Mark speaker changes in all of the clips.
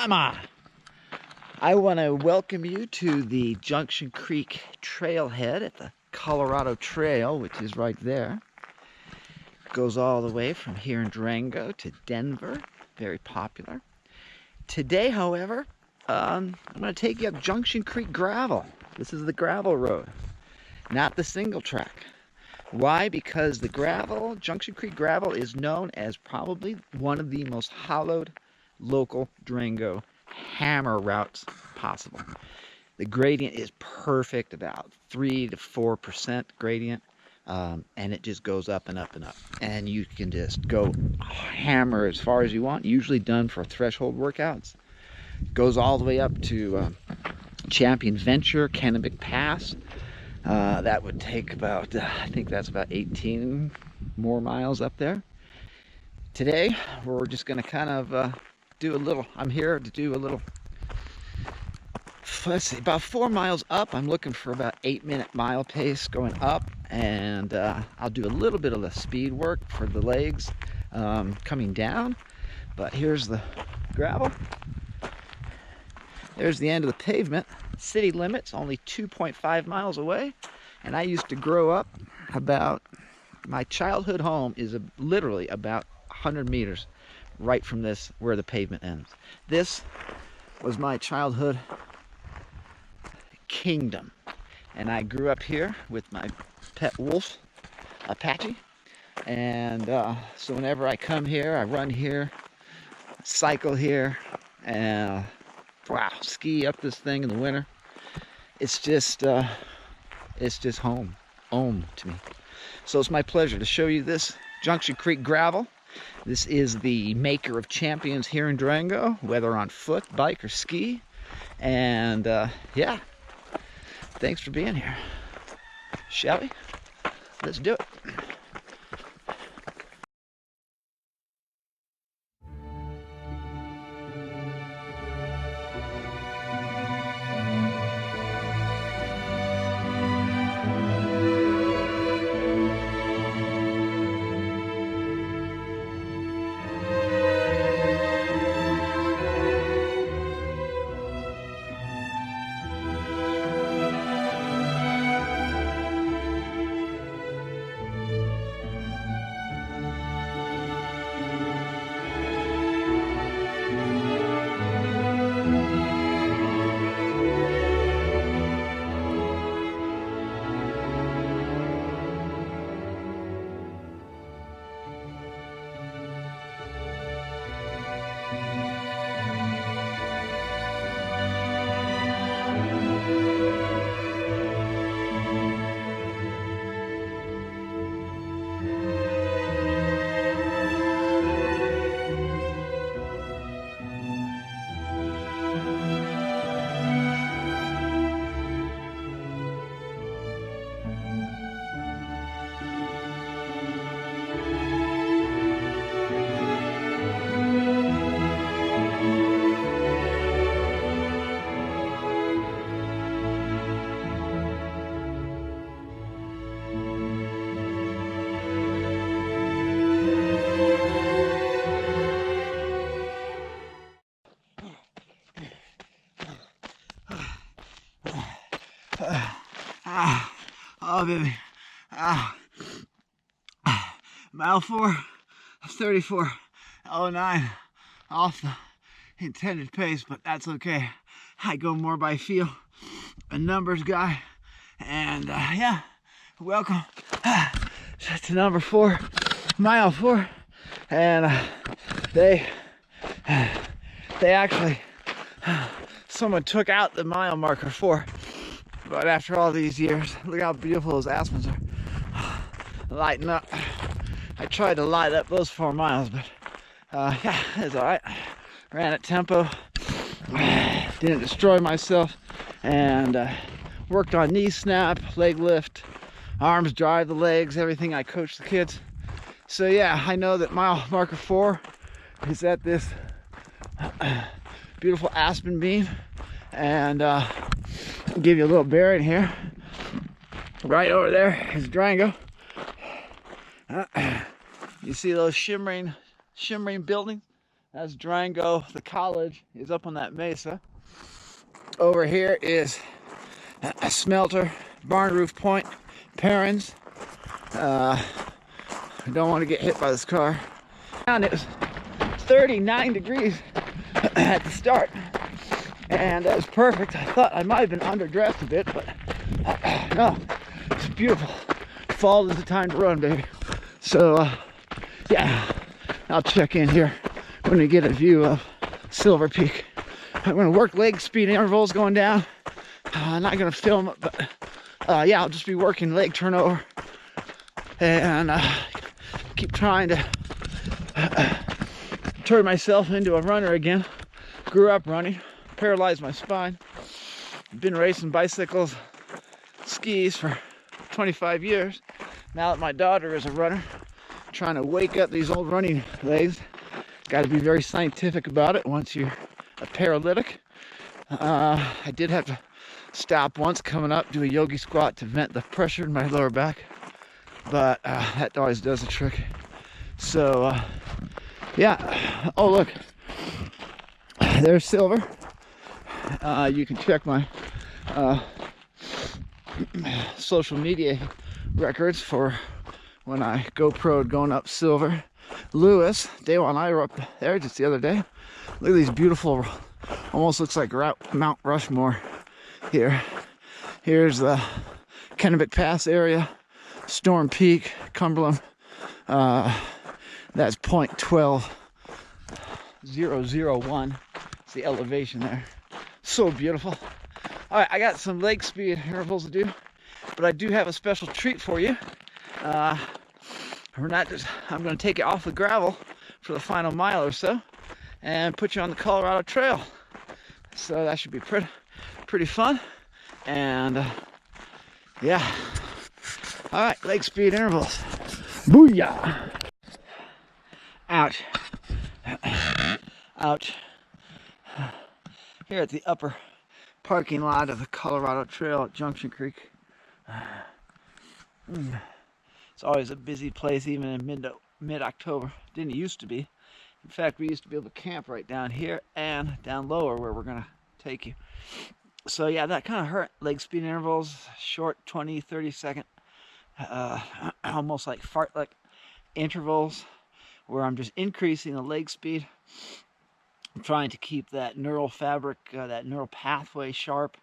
Speaker 1: Mama! I want to welcome you to the Junction Creek trailhead at the Colorado Trail, which is right there. It goes all the way from here in Durango to Denver. Very popular. Today, however, I'm going to take you up Junction Creek gravel. This is the gravel road, not the single track. Why? Because the gravel, Junction Creek gravel, is known as probably one of the most hollowed local Durango hammer routes possible. The gradient is perfect, about 3 to 4% gradient, and it just goes up and up and up. And you can just go hammer as far as you want, usually done for threshold workouts. Goes all the way up to Champion Venture, Kennebec Pass. That would take about, I think that's about 18 more miles up there. Today, we're just going to kind of do a little, I'm here to do a little, let's see, about 4 miles up. I'm looking for about 8-minute mile pace going up, and I'll do a little bit of the speed work for the legs coming down. But here's the gravel. There's the end of the pavement. City limits only 2.5 miles away, and I used to grow up about, my childhood home is literally about 100 meters right from this, where the pavement ends. This was my childhood kingdom, and I grew up here with my pet wolf, Apache, and so whenever I come here, I run here, cycle here, and wow, ski up this thing in the winter. It's just home to me. So it's my pleasure to show you this Junction Creek gravel. This is the maker of champions here in Durango, whether on foot, bike, or ski. And yeah, thanks for being here. Shall we? Let's do it. Oh, baby. Mile 4, 34:09 off the intended pace, but that's okay. I go more by feel, a numbers guy, and yeah, welcome to number 4, mile 4, and they actually, someone took out the mile marker 4. But after all these years, look how beautiful those aspens are lighting up. I tried to light up those 4 miles, but yeah, it's all right. Ran at tempo, didn't destroy myself, and worked on knee snap, leg lift, arms drive the legs, everything I coach the kids. So yeah, I know that mile marker 4 is at this beautiful aspen beam, and give you a little bearing here. Right over there is Durango. You see those shimmering buildings That's Durango. The college is up on that mesa. Over here is a smelter, barn roof point, Perrins. I don't want to get hit by this car. And it was 39 degrees at the start, and that was perfect. I thought I might have been underdressed a bit, but no, it's beautiful. Fall is the time to run, baby. So yeah, I'll check in here when we get a view of Silver Peak. I'm going to work leg speed intervals going down. I'm not going to film it, but yeah, I'll just be working leg turnover and keep trying to turn myself into a runner again. Grew up running, paralyzed my spine. Been racing bicycles, skis for 25 years. Now that my daughter is a runner, trying to wake up these old running legs. Got to be very scientific about it once you're a paralytic. I did have to stop once coming up, do a yogi squat to vent the pressure in my lower back, but that always does the trick. So yeah. Oh, look, there's Silver. You can check my social media records for when I GoPro'd going up Silver. Lewis, Dale, and I were up there just the other day. Look at these beautiful, almost looks like Mount Rushmore here. Here's the Kennebec Pass area, Storm Peak, Cumberland. That's point 12,001. It's the elevation there. So beautiful. All right, I got some leg speed intervals to do, but I do have a special treat for you. I'm going to take you off the gravel for the final mile or so and put you on the Colorado Trail. So that should be pretty fun. And yeah. All right, leg speed intervals. Booyah! Ouch. Ouch. Here at the upper parking lot of the Colorado Trail at Junction Creek. It's always a busy place, even in mid-October. Didn't used to be. In fact, we used to be able to camp right down here and down lower where we're going to take you. So yeah, that kind of hurt. Leg speed intervals, short 20, 30 second, almost like fart-like intervals where I'm just increasing the leg speed. I'm trying to keep that neural fabric, that neural pathway sharp,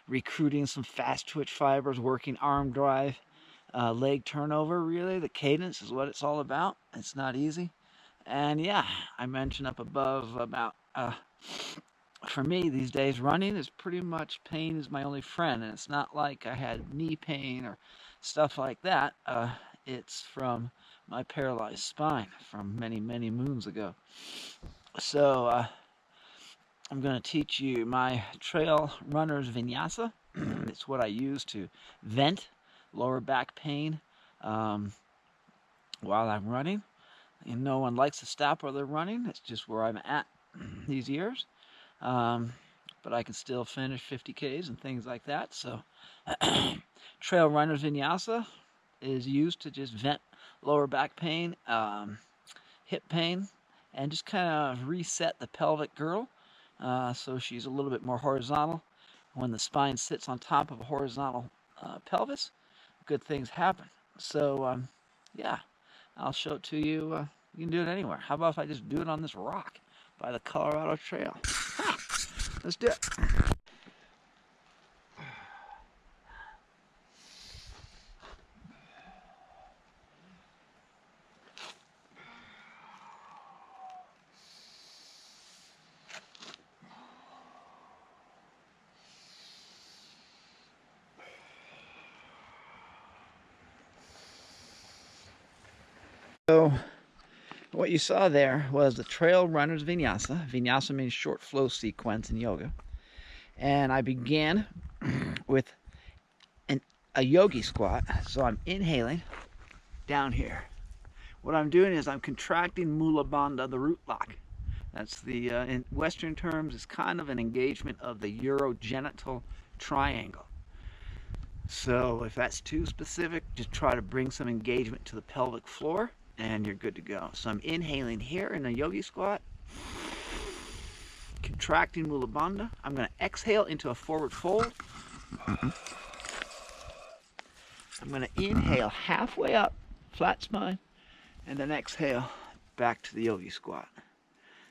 Speaker 1: recruiting some fast twitch fibers, working arm drive, leg turnover. Really, the cadence is what it's all about. It's not easy. And yeah, I mentioned up above about for me these days running is pretty much pain is my only friend, and it's not like I had knee pain or stuff like that. It's from my paralyzed spine from many moons ago. So I'm going to teach you my trail Runners Vinyasa. It's what I use to vent lower back pain while I'm running. And no one likes to stop while they're running. It's just where I'm at these years. But I can still finish 50Ks and things like that. So Trail Runners Vinyasa is used to just vent lower back pain, hip pain, and just kind of reset the pelvic girdle so she's a little bit more horizontal. When the spine sits on top of a horizontal pelvis, good things happen. So yeah, I'll show it to you. You can do it anywhere. How about if I just do it on this rock by the Colorado Trail? Ha! Let's do it. So what you saw there was the Trail Runners Vinyasa. Vinyasa means short flow sequence in yoga. And I began with a yogi squat. So I'm inhaling down here. What I'm doing is I'm contracting Mula Bandha, the root lock. That's the, in Western terms, is kind of an engagement of the urogenital triangle. So if that's too specific, just try to bring some engagement to the pelvic floor and you're good to go. So I'm inhaling here in a yogi squat, Contracting Mula Bandha. I'm going to exhale into a forward fold. I'm going to inhale halfway up, flat spine, and then exhale back to the yogi squat.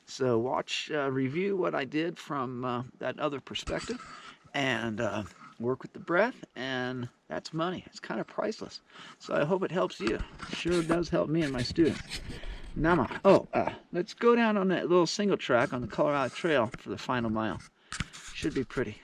Speaker 1: So watch, review what I did from that other perspective, and work with the breath, and that's money. It's kind of priceless. So I hope it helps you. It sure does help me and my students. Nama. Oh, let's go down on that little single track on the Colorado Trail for the final mile. Should be pretty.